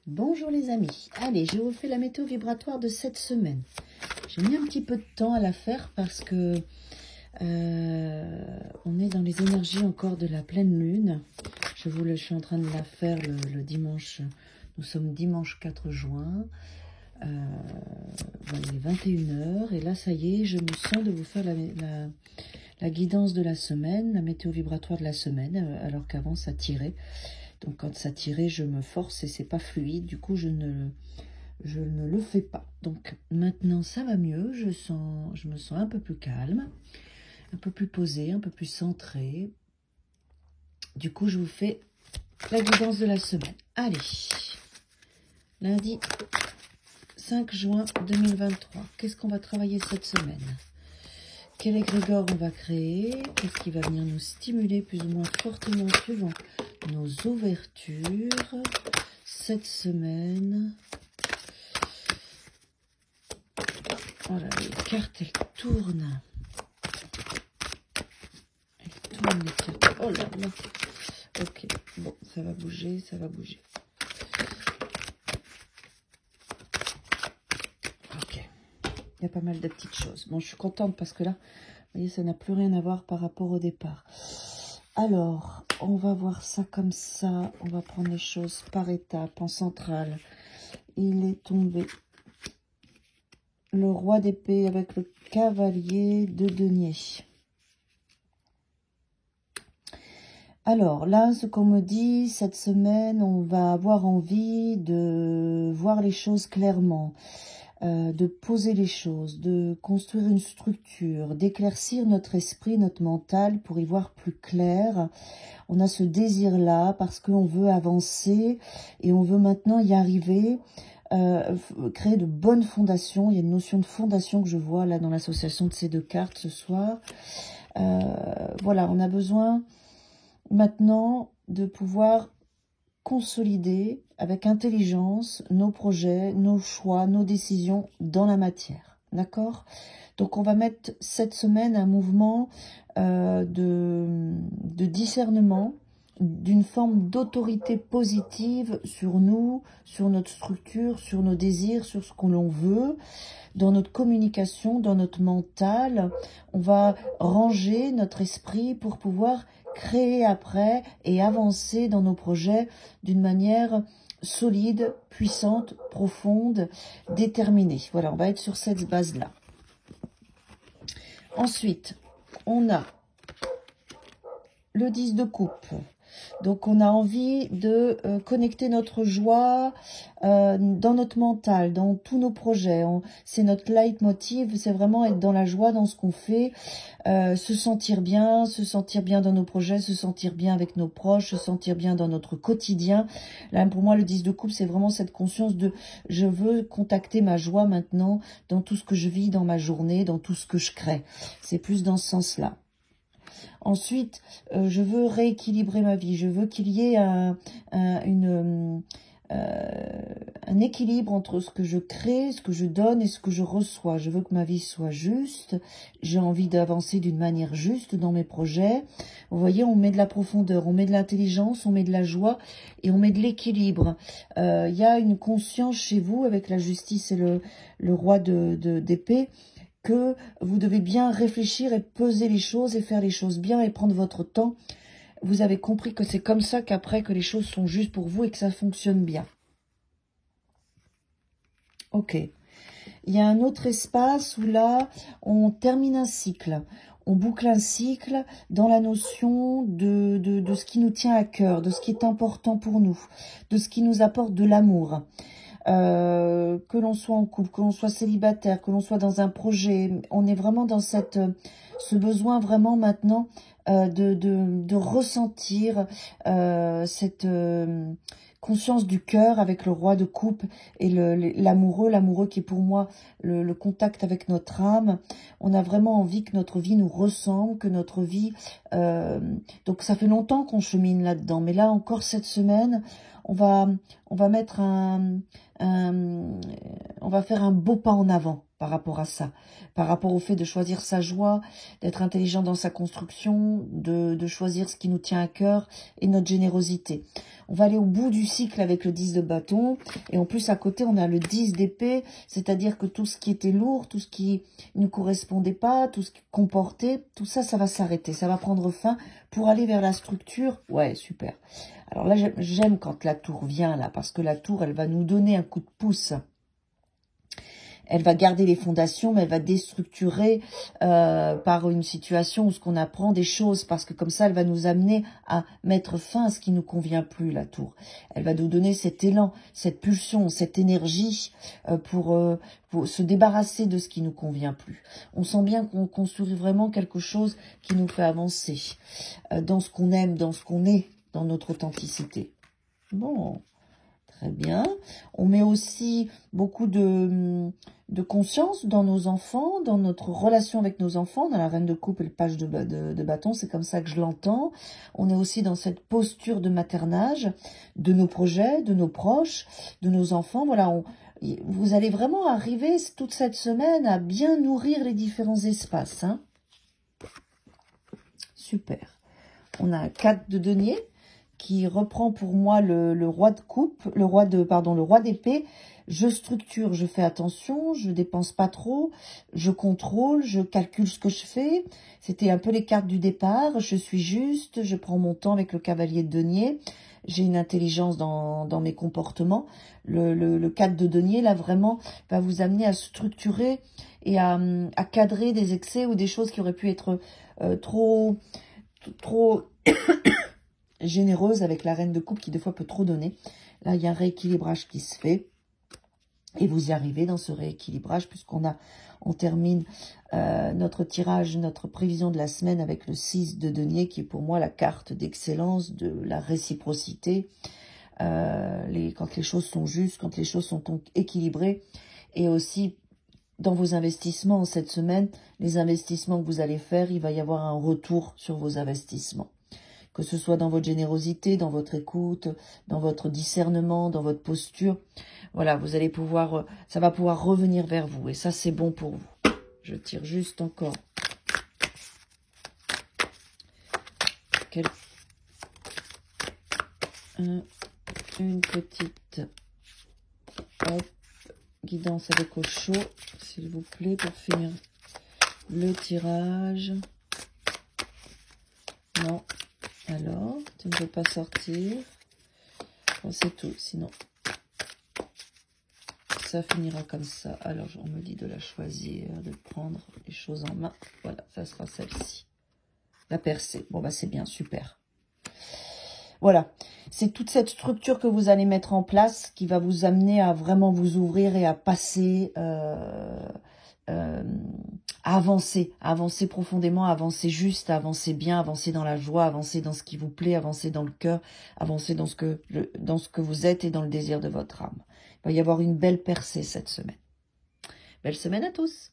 Bonjour les amis, allez, je vous fais la météo vibratoire de cette semaine. J'ai mis un petit peu de temps à la faire parce que on est dans les énergies encore de la pleine lune. Je suis en train de la faire le dimanche, nous sommes dimanche 4 juin, voilà, il est 21 h et là ça y est, je me sens de vous faire la guidance de la semaine, la météo vibratoire de la semaine, alors qu'avant ça tirait. Donc quand ça tirait, je me force et c'est pas fluide. Du coup, je ne le fais pas. Donc maintenant, ça va mieux. Je me sens un peu plus calme, un peu plus posée, un peu plus centrée. Du coup, je vous fais la guidance de la semaine. Allez, lundi 5 juin 2023. Qu'est-ce qu'on va travailler cette semaine? Quel égrégore on va créer? Qu'est-ce qui va venir nous stimuler plus ou moins fortement suivant nos ouvertures cette semaine? Voilà, les cartes, elles tournent. Elles tournent, les cartes. Oh là là. Ok, bon, ça va bouger, ça va bouger. Ok, il y a pas mal de petites choses. Bon, je suis contente parce que là, vous voyez, ça n'a plus rien à voir par rapport au départ. Alors, on va voir ça comme ça. On va prendre les choses par étapes, en centrale. Il est tombé le roi d'épée avec le cavalier de denier. Alors, là, ce qu'on me dit, cette semaine, on va avoir envie de voir les choses clairement, de poser les choses, de construire une structure, d'éclaircir notre esprit, notre mental pour y voir plus clair. On a ce désir-là parce qu'on veut avancer et on veut maintenant y arriver, créer de bonnes fondations. Il y a une notion de fondation que je vois là dans l'association de ces deux cartes ce soir. Voilà, on a besoin maintenant de pouvoir consolider avec intelligence nos projets, nos choix, nos décisions dans la matière. D'accord? Donc on va mettre cette semaine un mouvement de discernement, d'une forme d'autorité positive sur nous, sur notre structure, sur nos désirs, sur ce que l'on veut, dans notre communication, dans notre mental. On va ranger notre esprit pour pouvoir créer après et avancer dans nos projets d'une manière solide, puissante, profonde, déterminée. Voilà, on va être sur cette base-là. Ensuite, on a le 10 de coupe. Donc, on a envie de connecter notre joie dans notre mental, dans tous nos projets. C'est notre leitmotiv, c'est vraiment être dans la joie dans ce qu'on fait, se sentir bien dans nos projets, se sentir bien avec nos proches, se sentir bien dans notre quotidien. Là, pour moi, le 10 de coupe, c'est vraiment cette conscience de je veux contacter ma joie maintenant dans tout ce que je vis dans ma journée, dans tout ce que je crée. C'est plus dans ce sens-là. Ensuite, je veux rééquilibrer ma vie. Je veux qu'il y ait un équilibre entre ce que je crée, ce que je donne et ce que je reçois. Je veux que ma vie soit juste. J'ai envie d'avancer d'une manière juste dans mes projets. Vous voyez, on met de la profondeur, on met de l'intelligence, on met de la joie et on met de l'équilibre. Il y a une conscience chez vous avec la justice et le roi d'épée, que vous devez bien réfléchir et peser les choses et faire les choses bien et prendre votre temps. Vous avez compris que c'est comme ça qu'après que les choses sont justes pour vous et que ça fonctionne bien. Ok. Il y a un autre espace où là, on termine un cycle. On boucle un cycle dans la notion de ce qui nous tient à cœur, de ce qui est important pour nous, de ce qui nous apporte de l'amour. Que l'on soit en couple, que l'on soit célibataire, que l'on soit dans un projet, on est vraiment dans ce besoin vraiment maintenant de ressentir cette conscience du cœur avec le roi de coupe et l'amoureux qui est pour moi le contact avec notre âme. On a vraiment envie que notre vie nous ressemble, que notre vie... donc ça fait longtemps qu'on chemine là-dedans, mais là encore cette semaine, on va mettre on va faire un beau pas en avant. par rapport à ça, par rapport au fait de choisir sa joie, d'être intelligent dans sa construction, de choisir ce qui nous tient à cœur et notre générosité. On va aller au bout du cycle avec le 10 de bâton, et en plus à côté on a le 10 d'épée, c'est-à-dire que tout ce qui était lourd, tout ce qui ne correspondait pas, tout ce qui comportait, tout ça, ça va s'arrêter, ça va prendre fin pour aller vers la structure. Ouais, super. Alors là, j'aime quand la tour vient là, parce que la tour, elle va nous donner un coup de pouce. Elle va garder les fondations, mais elle va déstructurer par une situation où ce qu'on apprend des choses, parce que comme ça, elle va nous amener à mettre fin à ce qui nous convient plus, la tour. Elle va nous donner cet élan, cette pulsion, cette énergie pour se débarrasser de ce qui nous convient plus. On sent bien qu'on construit vraiment quelque chose qui nous fait avancer dans ce qu'on aime, dans ce qu'on est, dans notre authenticité. Bon. Très bien. On met aussi beaucoup de conscience dans nos enfants, dans notre relation avec nos enfants, dans la reine de coupe et le page de bâton, c'est comme ça que je l'entends. On est aussi dans cette posture de maternage, de nos projets, de nos proches, de nos enfants. Voilà, vous allez vraiment arriver toute cette semaine à bien nourrir les différents espaces. Hein. Super. On a un 4 de denier qui reprend pour moi le roi de coupe, le roi d'épée. Je structure, je fais attention, je dépense pas trop, je contrôle, je calcule ce que je fais. C'était un peu les cartes du départ. Je suis juste, je prends mon temps avec le cavalier de denier. J'ai une intelligence dans mes comportements. Le 4 de denier, là, vraiment, va vous amener à structurer et à cadrer des excès ou des choses qui auraient pu être trop généreuse avec la reine de coupe qui des fois peut trop donner. Là, il y a un rééquilibrage qui se fait. Et vous y arrivez dans ce rééquilibrage on termine notre tirage, notre prévision de la semaine avec le 6 de denier qui est pour moi la carte d'excellence, de la réciprocité. Quand les choses sont justes, quand les choses sont équilibrées. Et aussi dans vos investissements cette semaine, les investissements que vous allez faire, il va y avoir un retour sur vos investissements. Que ce soit dans votre générosité, dans votre écoute, dans votre discernement, dans votre posture. Voilà, vous allez pouvoir, ça va pouvoir revenir vers vous. Et ça, c'est bon pour vous. Je tire juste encore. Une petite guidance avec au chaud, s'il vous plaît, pour finir le tirage. Non. Alors, tu ne veux pas sortir. Bon, c'est tout, sinon ça finira comme ça. Alors, on me dit de la choisir, de prendre les choses en main. Voilà, ça sera celle-ci. La percée. Bon, bah c'est bien, super. Voilà, c'est toute cette structure que vous allez mettre en place qui va vous amener à vraiment vous ouvrir et à passer... à avancer profondément, à avancer juste, à avancer bien, avancer dans la joie, avancer dans ce qui vous plaît, avancer dans le cœur, avancer dans ce que vous êtes et dans le désir de votre âme. Il va y avoir une belle percée cette semaine. Belle semaine à tous!